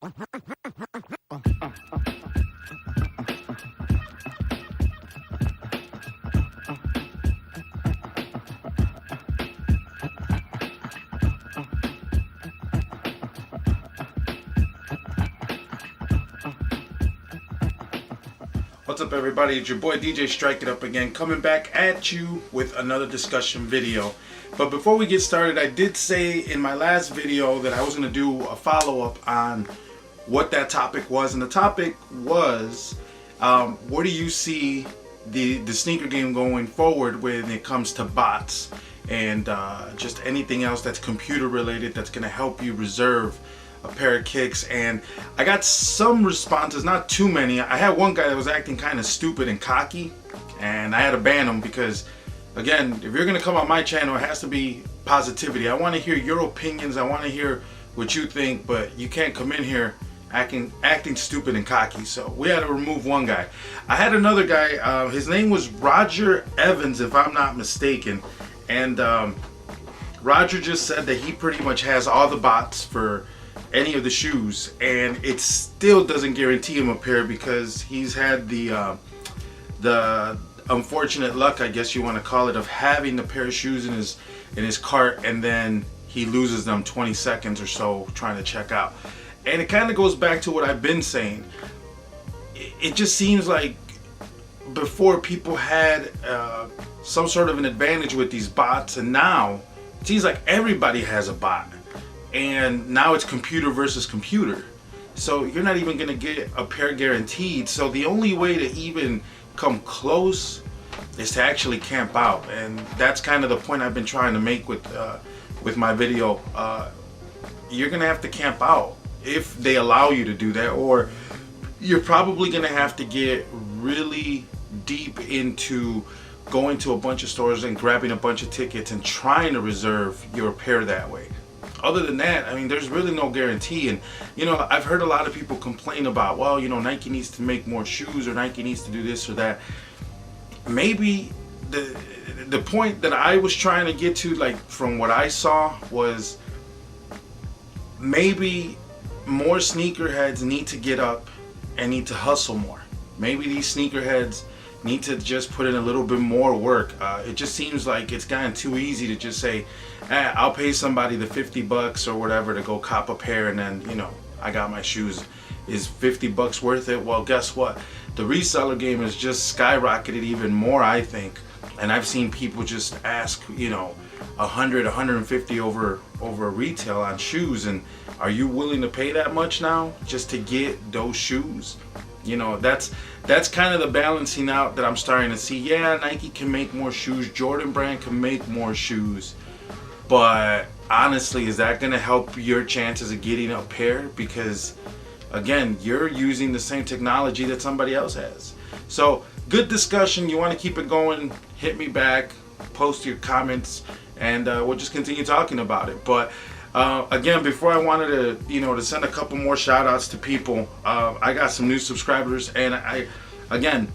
What's up, everybody? It's your boy DJ Strike It Up again, coming back at you with another discussion video. But before we get started, I did say in my last video that I was going to do a follow-up on what that topic was, and the topic was where do you see the sneaker game going forward when it comes to bots and just anything else that's computer related that's going to help you reserve a pair of kicks. And I got some responses, not too many. I had one guy that was acting kind of stupid and cocky, and I had to ban him because, again, if you're gonna come on my channel, it has to be positivity. I want to hear your opinions. I want to hear what you think, but you can't come in here acting stupid and cocky. So we had to remove one guy. I had another guy, his name was Roger Evans, if I'm not mistaken, and Roger just said that he pretty much has all the bots for any of the shoes, and it still doesn't guarantee him a pair because he's had the unfortunate luck, I guess you want to call it, of having the pair of shoes in his cart, and then he loses them 20 seconds or so trying to check out. And it kind of goes back to what I've been saying. It just seems like before people had some sort of an advantage with these bots, and now it seems like everybody has a bot. And now it's computer versus computer. So you're not even gonna get a pair guaranteed. So the only way to even come close is to actually camp out. And that's kind of the point I've been trying to make with my video. You're gonna have to camp out if they allow you to do that, or you're probably gonna have to get really deep into going to a bunch of stores and grabbing a bunch of tickets and trying to reserve your pair that way. Other than that, I mean, there's really no guarantee. And, you know, I've heard a lot of people complain about, well, you know, Nike needs to make more shoes, or Nike needs to do this or that. Maybe the point that I was trying to get to, like, from what I saw, was maybe more sneakerheads need to get up and need to hustle more. Maybe these sneakerheads need to just put in a little bit more work. It just seems like it's gotten too easy to just say, I'll pay somebody the 50 bucks or whatever to go cop a pair, and then, you know, I got my shoes. Is 50 bucks worth it? Well, guess what? The reseller game has just skyrocketed even more, I think. And I've seen people just ask, you know, 100, 150 over retail on shoes. And are you willing to pay that much now just to get those shoes? You know, that's kind of the balancing out that I'm starting to see. Yeah, Nike can make more shoes, Jordan brand can make more shoes, but honestly, is that going to help your chances of getting a pair? Because again, you're using the same technology that somebody else has. So good discussion. You want to keep it going, hit me back, post your comments, and we'll just continue talking about it. But again, before I wanted to, you know, to send a couple more shout outs to people, I got some new subscribers, and again,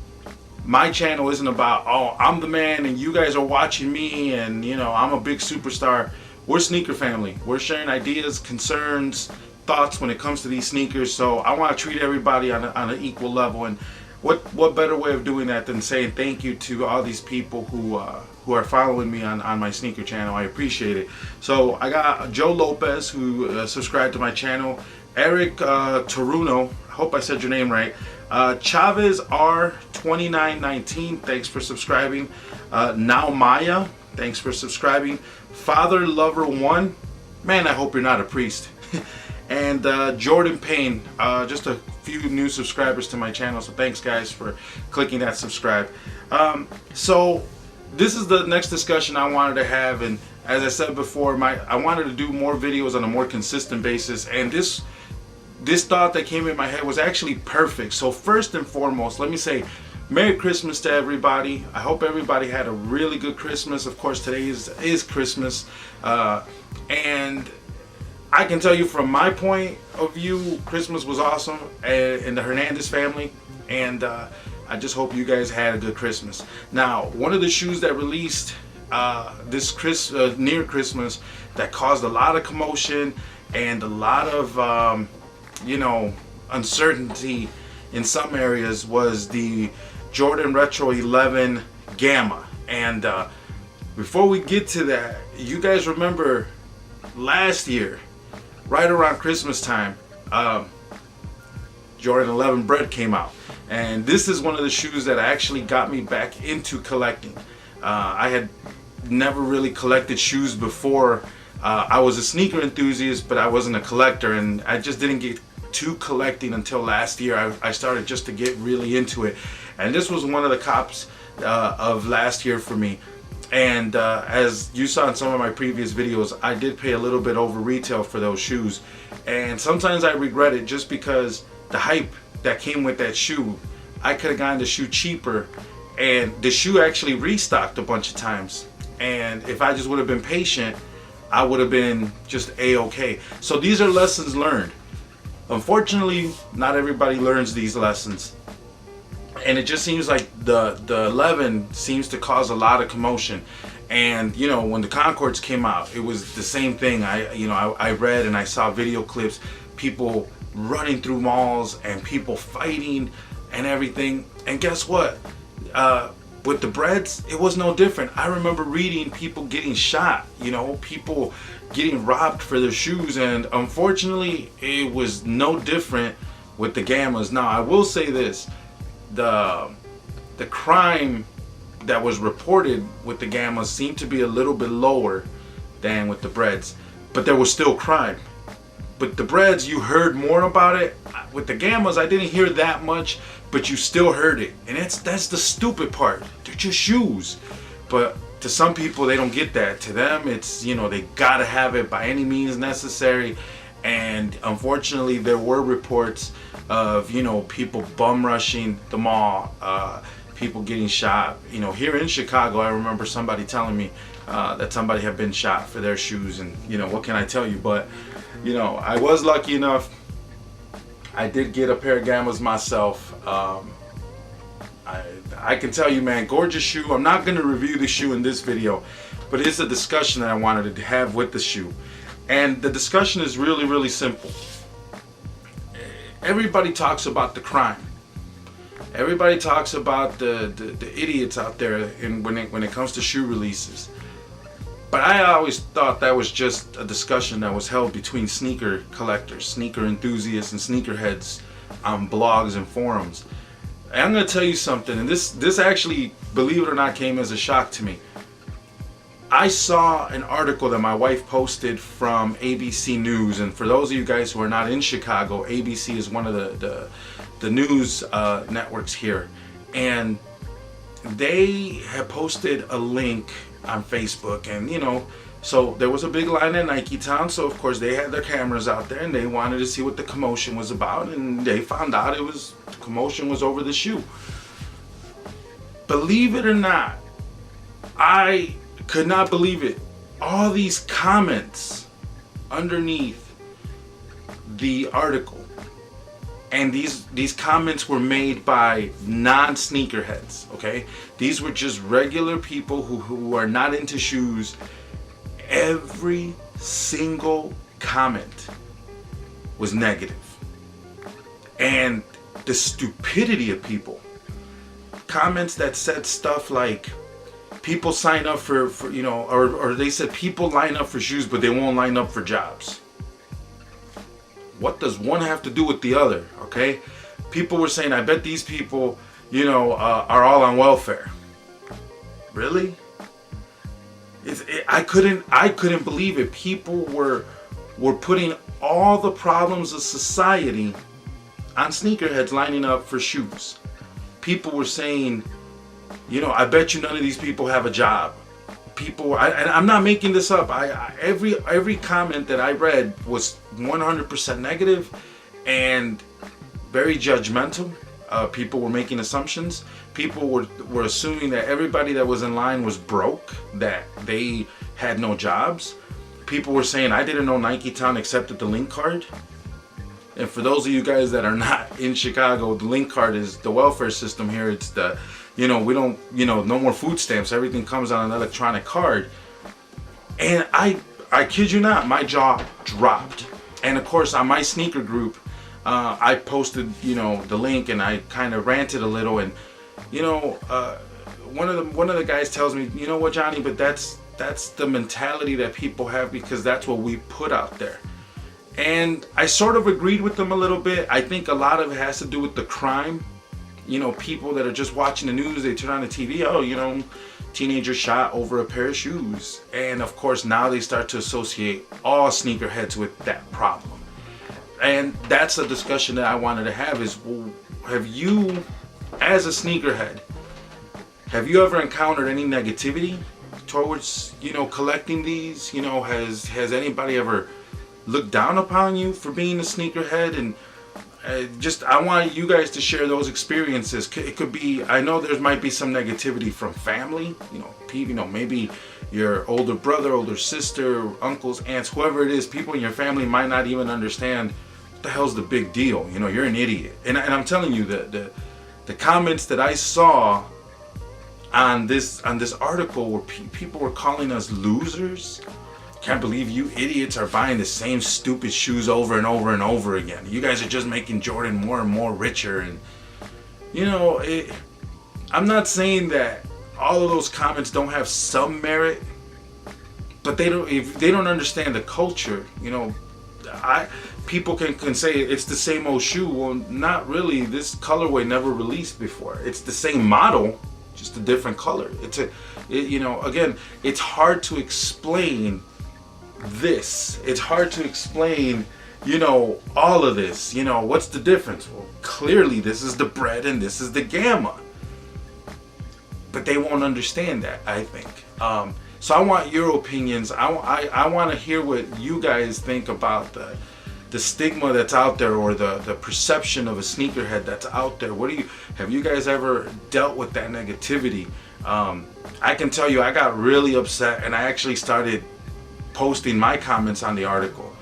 my channel isn't about, oh, I'm the man and you guys are watching me and, you know, I'm a big superstar. We're sneaker family. We're sharing ideas, concerns, thoughts when it comes to these sneakers. So I want to treat everybody on an equal level. And what better way of doing that than saying thank you to all these people who are following me on my sneaker channel. I appreciate it. So I got Joe Lopez, who subscribed to my channel, Eric Taruno, I hope I said your name right, Chavez R2919, thanks for subscribing, Now Maya, thanks for subscribing, Father Lover 1, man, I hope you're not a priest, and Jordan Payne, just a few new subscribers to my channel, so thanks guys for clicking that subscribe. So this is the next discussion I wanted to have, and as I said before, I wanted to do more videos on a more consistent basis, and this thought that came in my head was actually perfect. So first and foremost, let me say Merry Christmas to everybody. I hope everybody had a really good Christmas. Of course, today is Christmas, and I can tell you from my point of view, Christmas was awesome in the Hernandez family, and I just hope you guys had a good Christmas. Now, one of the shoes that released near Christmas that caused a lot of commotion and a lot of uncertainty in some areas was the Jordan Retro 11 Gamma. And before we get to that, you guys remember last year, right around Christmas time, Jordan 11 Bread came out. And this is one of the shoes that actually got me back into collecting. I had never really collected shoes before. I was a sneaker enthusiast, but I wasn't a collector, and I just didn't get to collecting until last year. I started just to get really into it, and this was one of the cops of last year for me. And as you saw in some of my previous videos, I did pay a little bit over retail for those shoes, and sometimes I regret it just because the hype that came with that shoe. I could have gotten the shoe cheaper, and the shoe actually restocked a bunch of times, and if I just would have been patient, I would have been just a-okay. So these are lessons learned. Unfortunately, not everybody learns these lessons, and it just seems like the 11 seems to cause a lot of commotion. And when the Concords came out, it was the same thing. I read and I saw video clips, people running through malls and people fighting and everything. And guess what? With the Breads, it was no different. I remember reading people getting shot, people getting robbed for their shoes, and unfortunately it was no different with the Gammas. Now I will say this, the crime that was reported with the Gammas seemed to be a little bit lower than with the Breads, but there was still crime. But the Breads, you heard more about it. With the Gammas, I didn't hear that much, but you still heard it. And that's the stupid part. They're just shoes. But to some people, they don't get that. To them, it's, they gotta have it by any means necessary. And unfortunately, there were reports of, people bum rushing the mall, people getting shot. Here in Chicago, I remember somebody telling me that somebody had been shot for their shoes. And, what can I tell you? But I was lucky enough. I did get a pair of Gammas myself. I can tell you, man, gorgeous shoe. I'm not going to review the shoe in this video, but it's a discussion that I wanted to have with the shoe. And the discussion is really, really simple. Everybody talks about the crime. Everybody talks about the idiots out there when it comes to shoe releases. But I always thought that was just a discussion that was held between sneaker collectors, sneaker enthusiasts, and sneakerheads on blogs and forums. And I'm going to tell you something, and this actually, believe it or not, came as a shock to me. I saw an article that my wife posted from ABC News, and for those of you guys who are not in Chicago, ABC is one of the news networks here, and they had posted a link on Facebook, and so there was a big line in Nike Town, so of course they had their cameras out there and they wanted to see what the commotion was about, and they found out the commotion was over the shoe. Believe it or not, I could not believe it. All these comments underneath the article, and these comments were made by non-sneakerheads, okay? These were just regular people who are not into shoes. Every single comment was negative. And the stupidity of people. Comments that said stuff like, people sign up for or they said people line up for shoes, but they won't line up for jobs. What does one have to do with the other, okay? People were saying, I bet these people, are all on welfare. Really? I couldn't believe it. People were putting all the problems of society on sneakerheads lining up for shoes. People were saying, I bet you none of these people have a job. And I'm not making this up. Every comment that I read was 100% negative and very judgmental. People were making assumptions. People were assuming that everybody that was in line was broke, that they had no jobs. People were saying, I didn't know Nike Town accepted the link card. And for those of you guys that are not in Chicago, the link card is the welfare system here. It's the, we don't, no more food stamps. Everything comes on an electronic card. And I kid you not, my jaw dropped. And of course, on my sneaker group, I posted, the link, and I kind of ranted a little, and you know, one of the guys tells me, you know what, Johnny, but that's the mentality that people have because that's what we put out there. And I sort of agreed with them a little bit. I think a lot of it has to do with the crime. People that are just watching the news, they turn on the TV, teenager shot over a pair of shoes. And of course, now they start to associate all sneakerheads with that problem. And that's a discussion that I wanted to have is, well, have you, as a sneakerhead, have you ever encountered any negativity towards, collecting these? Has anybody ever looked down upon you for being a sneakerhead? And I want you guys to share those experiences. It could be, I know there might be some negativity from family, maybe your older brother, older sister, uncles, aunts, whoever it is, people in your family might not even understand what the hell's the big deal. You're an idiot. And I'm telling you, the comments that I saw on this article where people were calling us losers. Can't believe you idiots are buying the same stupid shoes over and over and over again. You guys are just making Jordan more and more richer. And I'm not saying that all of those comments don't have some merit, but if they don't understand the culture. People can say it's the same old shoe. Well, not really. This colorway never released before. It's the same model, just a different color. Again, it's hard to explain this. It's hard to explain, all of this. What's the difference? Well, clearly this is the bread and this is the gamma. But they won't understand that, I think. So I want your opinions. I want to hear what you guys think about the stigma that's out there, or the perception of a sneakerhead that's out there. Have you guys ever dealt with that negativity? I can tell you, I got really upset, and I actually started posting my comments on the article,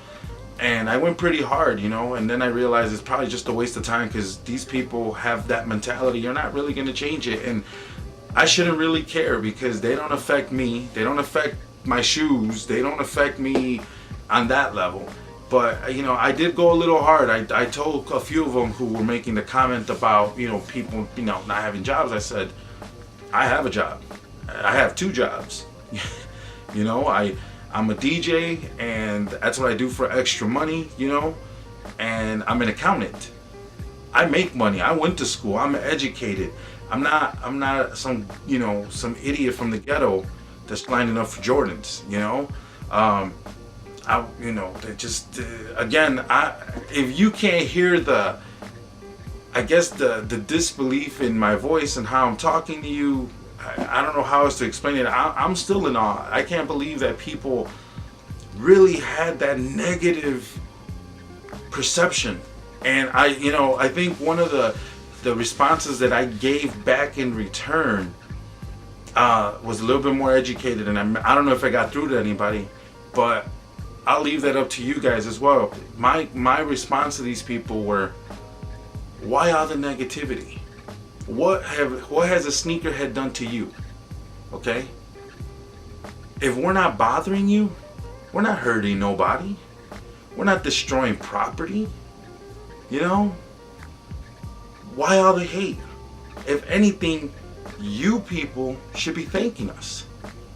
and I went pretty hard, and then I realized it's probably just a waste of time because these people have that mentality. You're not really going to change it, and I shouldn't really care because they don't affect me. They don't affect my shoes. They don't affect me on that level. But I did go a little hard. I told a few of them who were making the comment about people not having jobs. I said, I have a job. I have two jobs. I'm a DJ, and that's what I do for extra money. And I'm an accountant. I make money. I went to school. I'm educated. I'm not some some idiot from the ghetto that's lining up for Jordans. If you can't hear the disbelief in my voice and how I'm talking to you, I don't know how else to explain it. I'm still in awe. I can't believe that people really had that negative perception. And I think one of the responses that I gave back in return was a little bit more educated, and I don't know if I got through to anybody, but I'll leave that up to you guys as well. My response to these people were, why all the negativity? What has a sneakerhead done to you? Okay? If we're not bothering you, we're not hurting nobody. We're not destroying property. Why all the hate? If anything, you people should be thanking us.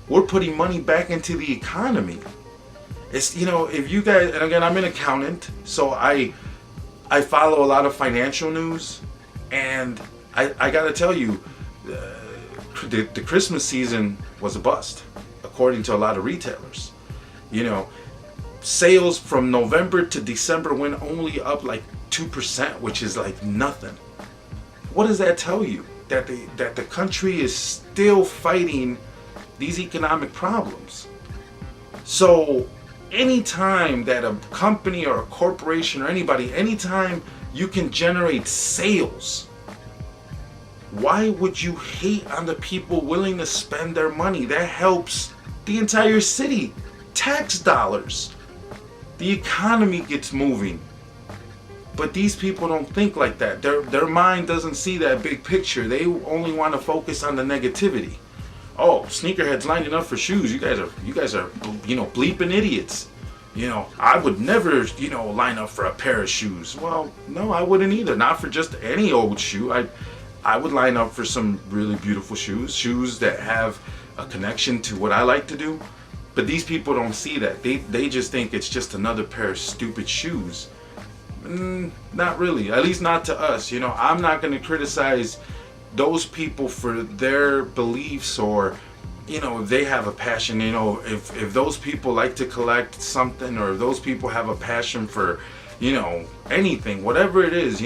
We're putting money back into the economy. It's, if you guys, and again, I'm an accountant, so I follow a lot of financial news, and I gotta tell you, the Christmas season was a bust, according to a lot of retailers. Sales from November to December went only up like 2%, which is like nothing. What does that tell you? That the country is still fighting these economic problems. So anytime that a company or a corporation or anybody, anytime you can generate sales, why would you hate on the people willing to spend their money? That helps the entire city. Tax dollars. The economy gets moving. But these people don't think like that. Their mind doesn't see that big picture. They only want to focus on the negativity. Oh, sneakerheads lining up for shoes. You guys are bleeping idiots. I would never, line up for a pair of shoes. Well, no, I wouldn't either. Not for just any old shoe. I would line up for some really beautiful shoes that have a connection to what I like to do. But these people don't see that. They just think it's just another pair of stupid shoes. Not really. At least not to us. I'm not going to criticize those people for their beliefs, or if they have a passion. If those people like to collect something, or if those people have a passion for anything, whatever it is,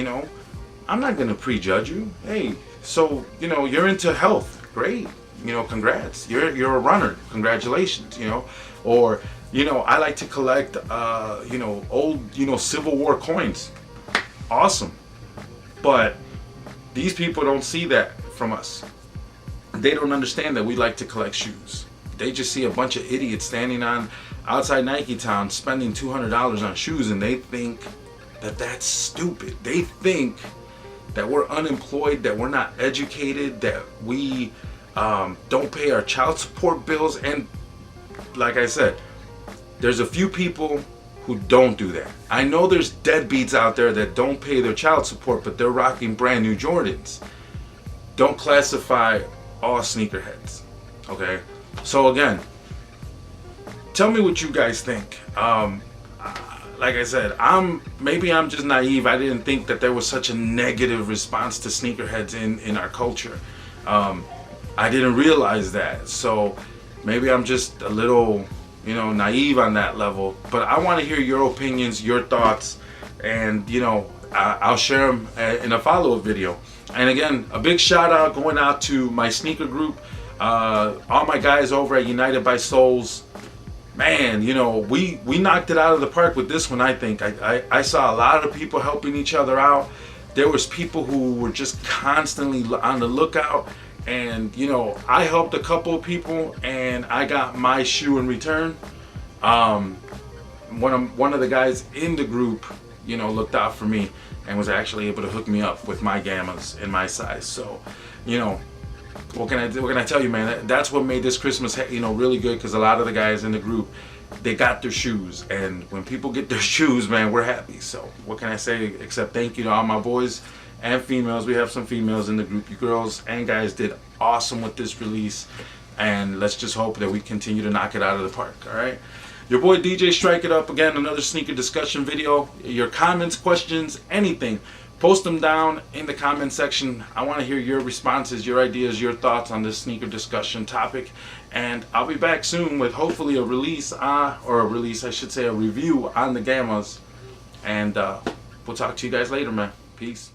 I'm not going to prejudge you. Hey, so you're into health, great, congrats, you're a runner, congratulations. Or I like to collect old Civil War coins, awesome. But these people don't see that from us. They don't understand that we like to collect shoes. They just see a bunch of idiots standing outside Nike Town spending $200 on shoes, and they think that that's stupid. They think that we're unemployed, that we're not educated, that we don't pay our child support bills. And like I said, there's a few people who don't do that. I know there's deadbeats out there that don't pay their child support, but they're rocking brand new Jordans. Don't classify all sneakerheads, okay? So again, tell me what you guys think. Like I said, maybe I'm just naive. I didn't think that there was such a negative response to sneakerheads in our culture. I didn't realize that. So maybe I'm just a little, naive on that level. But I want to hear your opinions, your thoughts, and I'll share them in a follow-up video. And again, a big shout out going out to my sneaker group, all my guys over at United by Souls. Man, we knocked it out of the park with this one. I think I saw a lot of people helping each other out. There was people who were just constantly on the lookout, and I helped a couple of people, and I got my shoe in return. One of the guys in the group, looked out for me and was actually able to hook me up with my gammas in my size. So, what can I tell you, man? That's what made this Christmas, really good, because a lot of the guys in the group, they got their shoes, and when people get their shoes, man, we're happy. So what can I say except thank you to all my boys and females. We have some females in the group. You girls and guys did awesome with this release, and let's just hope that we continue to knock it out of the park. All right, your boy DJ Strike It Up again, another sneaker discussion video. Your comments, questions, anything, post them down in the comment section. I want to hear your responses, your ideas, your thoughts on this sneaker discussion topic. And I'll be back soon with hopefully a review on the gammas. And we'll talk to you guys later, man. Peace.